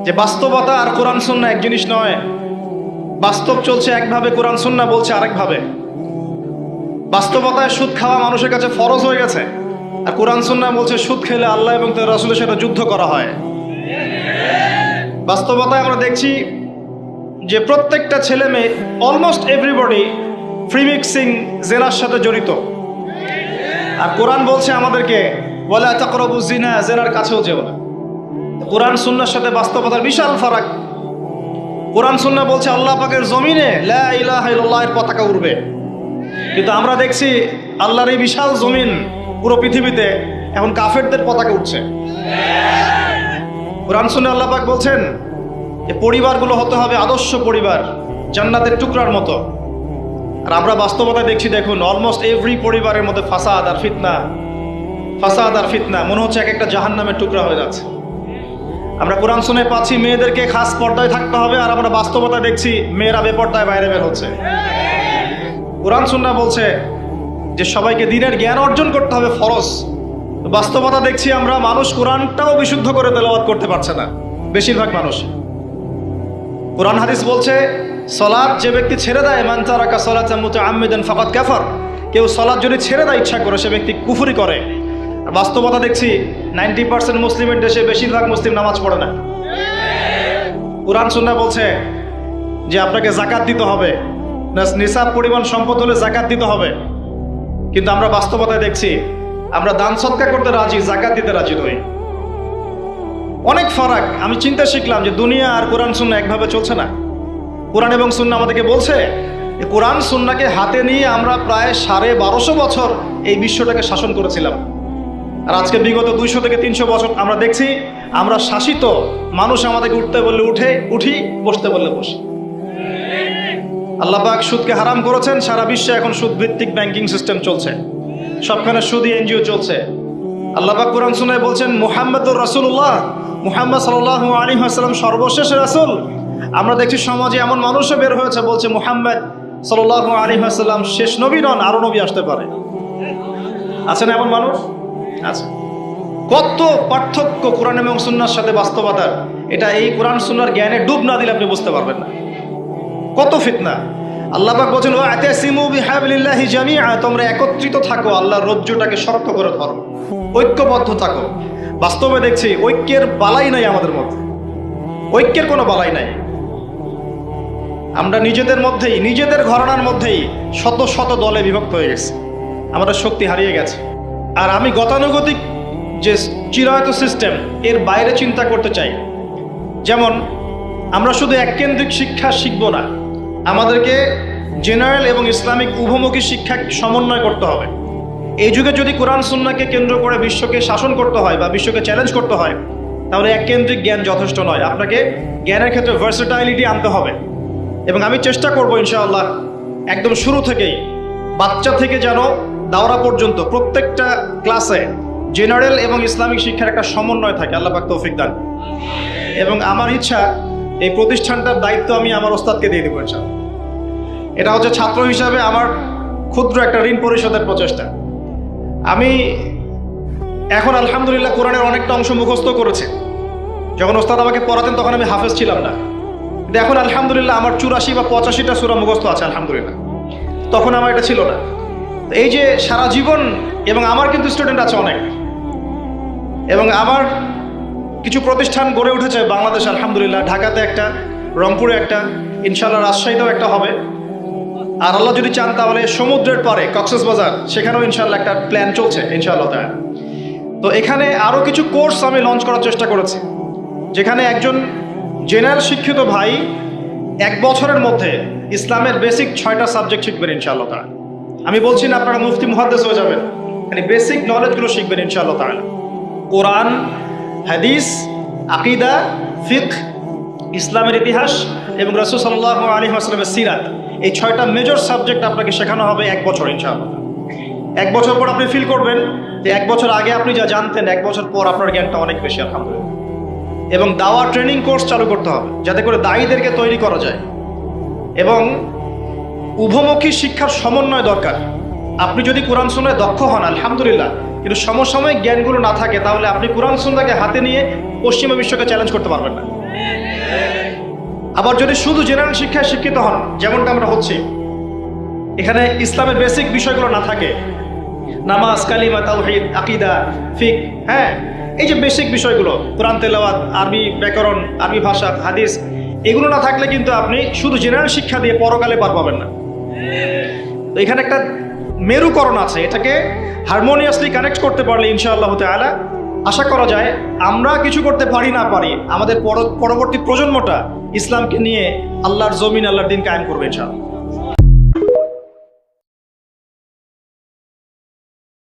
যে বাস্তবতা আর কোরআন সুন্নাহ এক জিনিস নয়। বাস্তব চলছে একভাবে, কোরআন সুন্নাহ বলছে আরেকভাবে। বাস্তবতায় সুদ খাওয়া মানুষের কাছে ফরজ হয়ে গেছে, আর কোরআন সুন্নাহ বলছে সুদ খেলে আল্লাহ এবং তার রাসূলের সাথে যুদ্ধ করা হয়। বাস্তবতায় আমরা দেখছি যে প্রত্যেকটা ছেলে মেয়ে, অলমোস্ট এভরিবডি ফ্রি মিক্সিং জেনার সাথে জড়িত। আর কোরআন বলছে আমাদেরকে ওয়ালা তাকরাবু জিনা, জেনার কাছেও যেও না। কোরআন সুন্নাহর সাথে বাস্তবতার বিশাল ফারাক। কোরআন সুন্নাহ বলছে আল্লাহ পাকের জমিনে লা ইলাহা ইল্লাল্লাহর পতাকা উড়বে, কিন্তু আমরা দেখছি আল্লাহর এই বিশাল জমিন, পুরো পৃথিবীতে এখন কাফেরদের পতাকা উঠছে। কোরআন সুন্নাহ আল্লাহ পাক বলছেন যে পরিবারগুলো হতে হবে আদর্শ পরিবার, জান্নাতের টুকরার মতো। আর আমরা বাস্তবতায় দেখছি, দেখুন অলমোস্ট এভরি পরিবারের মধ্যে ফাসাদ আর ফিতনা, ফাসাদ আর ফিতনা। মনে হচ্ছে এক একটা জাহান্নামের টুকরা হয়ে যাচ্ছে। আমরা কোরআন শুনে পাচ্ছি মেয়েদেরকে খাস পর্দায় থাকতে হবে, আর আমরা বাস্তবতা দেখছি মেয়েরা বেপর্দায় বাইরে বের হচ্ছে। কোরআন সুন্নাহ বলছে যে সবাইকে দ্বীনের জ্ঞান অর্জন করতে হবে ফরজ। বাস্তবতা দেখছি আমরা মানুষ কোরআনটাও বিশুদ্ধ করে তেলাওয়াত করতে পারছে না, বেশিরভাগ মানুষ। কোরআন হাদিস বলছে সালাত যে ব্যক্তি ছেড়ে দেয়, মান তারাকা সালাতান মুতাআম্মিদান ফাকাদ কাফার, কেউ সালাত যদি ছেড়ে দেয় ইচ্ছা করে, সে ব্যক্তি কুফরি করে। আর বাস্তবতা দেখছি 90% মুসলিমের দেশে বেশিরভাগ মুসলিম নামাজ পড়ে না। কোরআন সুন্নাহ বলছে যে আপনাকে যাকাত দিতে হবে, নিসাব পরিমাণ সম্পদ হলে যাকাত দিতে হবে, কিন্তু আমরা বাস্তবতায় দেখছি আমরা দান সদকা করতে রাজি, যাকাত দিতে রাজি নই। অনেক ফারাক। আমি চিন্তা শিখলাম যে দুনিয়া আর কোরআন সুন্নাহ একভাবে চলছে না। কোরআন এবং সুন্নাহ আমাদেরকে বলছে যে কোরআন সুন্নাহকে হাতে নিয়ে আমরা প্রায় 1250 বছর এই বিশ্বটাকে শাসন করেছিলাম, আর আজকে বিগত 200 থেকে 300 বছর আমরা দেখছি আমরা শাসিত। মানুষ আমাদেরকে উঠতে বললে উঠি, বসতে বললে বসি। আল্লাহ পাক সুদকে হারাম করেছেন, সারা বিশ্বে এখন সুদ ভিত্তিক ব্যাংকিং সিস্টেম চলছে, সবখানে সুদী এনজিও চলছে। আল্লাহ পাক কোরআন সুন্নাহয় বলছেন মুহাম্মাদুর রাসূলুল্লাহ, মুহাম্মদ সাল্লাল্লাহু আলাইহি ওয়াসাল্লাম সর্বশেষ রাসূল। আমরা দেখছি সমাজে এমন মানুষও বের হয়েছে বলছে মুহাম্মদ সাল্লাল্লাহু আলাইহি ওয়াসাল্লাম শেষ নবী নন, আরো নবী আসতে পারে। আছে না এমন মানুষ? আছে। কত পার্থক্য কোরআন এবং সুন্নাহর সাথে বাস্তবতার! এটা এই কোরআন সুন্নাহর জ্ঞানে ডুব না দিলে আপনি বুঝতে পারবেন না। কত ফিতনা! আল্লাহ পাক বলেন ওয়াতাসিমু বিহাবলিল্লাহি জামিআ, তোমরা একত্রিত থাকো, আল্লাহর রজ্জুটাকে শক্ত করে ধরো, ঐক্যবদ্ধ থাকো। বাস্তবে দেখছি ঐক্যের বালাই নাই আমাদের মধ্যে, ঐক্যের কোনো বালাই নাই। আমরা নিজেদের মধ্যেই, নিজেদের ঘরানার মধ্যেই শত শত দলে বিভক্ত হয়ে গেছে, আমাদের শক্তি হারিয়ে গেছে। আর আমি গতানুগতিক যে চিরায়ত সিস্টেম, এর বাইরে চিন্তা করতে চাই। যেমন আমরা শুধু এককেন্দ্রিক শিক্ষা শিখব না, আমাদেরকে জেনারেল এবং ইসলামিক উভমুখী শিক্ষা সমন্বয় করতে হবে। এই যুগে যদি কোরআন সুন্নাহকে কেন্দ্র করে বিশ্বকে শাসন করতে হয় বা বিশ্বকে চ্যালেঞ্জ করতে হয়, তাহলে এককেন্দ্রিক জ্ঞান যথেষ্ট নয়। আপনাকে জ্ঞানের ক্ষেত্রে ভার্সেটাইলিটি আনতে হবে। এবং আমি চেষ্টা করব ইনশাআল্লাহ একদম শুরু থেকেই, বাচ্চা থেকে যেন দাওরা পর্যন্ত প্রত্যেকটা ক্লাসে জেনারেল এবং ইসলামিক শিক্ষার একটা সমন্বয় থাকে। আল্লাহ পাক তৌফিক দান। এবং আমার ইচ্ছা এই প্রতিষ্ঠানটার দায়িত্ব আমি আমার ওস্তাদকে দিয়ে দেবো ইনশাআল্লাহ। এটা হচ্ছে ছাত্র হিসাবে আমার ক্ষুদ্র একটা ঋণ পরিশোধের প্রচেষ্টা। আমি এখন আলহামদুলিল্লাহ কোরআনের অনেকটা অংশ মুখস্থ করেছি। যখন ওস্তাদ আমাকে পড়াতেন তখন আমি হাফেজ ছিলাম না, কিন্তু এখন আলহামদুলিল্লাহ আমার 84 বা 85টা সূরা মুখস্থ আছে আলহামদুলিল্লাহ। তখন আমার এটা ছিল না। এই যে সারা জীবন, এবং আমার কিন্তু স্টুডেন্ট আছে অনেক, এবং আমার কিছু প্রতিষ্ঠান গড়ে উঠেছে বাংলাদেশে আলহামদুলিল্লাহ। ঢাকাতে একটা, রংপুরে একটা, ইনশাআল্লাহ রাজশাহীতেও একটা হবে। আর আল্লাহ যদি চান তাহলে সমুদ্রের পারে কক্সবাজার, সেখানেও ইনশাআল্লাহ একটা প্ল্যান চলছে ইনশাআল্লাহ তাআলা। তো এখানে আরও কিছু কোর্স আমি লঞ্চ করার চেষ্টা করেছি, যেখানে একজন জেনারেল শিক্ষিত ভাই 1 বছরের মধ্যে ইসলামের বেসিক 6টা সাবজেক্ট শিখবেন ইনশাআল্লাহ তাআলা। আমি বলছি না আপনারা মুফতি মুহাদ্দিস হয়ে যাবেন, মানে বেসিক নলেজগুলো শিখবেন ইনশাআল্লাহ তাআলা। কোরআন, হাদিস, আকীদা, ফিকহ, ইসলামের ইতিহাস এবং রাসূল সাল্লাল্লাহু আলাইহি ওয়াসাল্লামের সিরাত, এই 6টা মেজর সাবজেক্ট আপনাকে শেখানো হবে 1 বছর ইনশাআল্লাহ। 1 বছর পর আপনি ফিল করবেন যে 1 বছর আগে আপনি যা জানতেন 1 বছর পর আপনার জ্ঞানটা অনেক বেশি আলহামদুলিল্লাহ। এবং দাওয়া ট্রেনিং কোর্স চালু করতে হবে যাতে করে দায়ীদেরকে তৈরি করা যায়। এবং উভমুখী শিক্ষার সমন্বয় দরকার। আপনি যদি কোরআন সুন্নাহয় দক্ষ হন আলহামদুলিল্লাহ, কিন্তু সমসাময়িক জ্ঞানগুলো না থাকে, তাহলে আপনি কোরআন সুন্নাহকে হাতে নিয়ে পশ্চিমা বিশ্বকে চ্যালেঞ্জ করতে পারবেন না। আবার যদি শুধু জেনারেল শিক্ষায় শিক্ষিত হন, যেমনটা আমরা হচ্ছি, এখানে ইসলামের বেসিক বিষয়গুলো না থাকে, নামাজ, কালিমা, তাওহীদ, আকীদা, ফিকহ, হ্যাঁ, এই যে বেসিক বিষয়গুলো, কোরআন তেলাওয়াত, আরবি ব্যাকরণ, আরবি ভাষা, হাদিস, এগুলো না থাকলে কিন্তু আপনি শুধু জেনারেল শিক্ষা দিয়ে পরকালে পার পাবেন না। তো এখানে একটা মেরুকরণ আছে, এটাকে হারমোনিয়াসলি কানেক্ট করতে পারলে ইনশাআল্লাহ তাআলা আশা করা যায় আমরা কিছু করতে পারি না পারি, আমাদের পরবর্তী প্রজন্মটা ইসলামকে নিয়ে আল্লাহর জমিন, আল্লাহর দিন কায়েম করবে ইনশাআল্লাহ।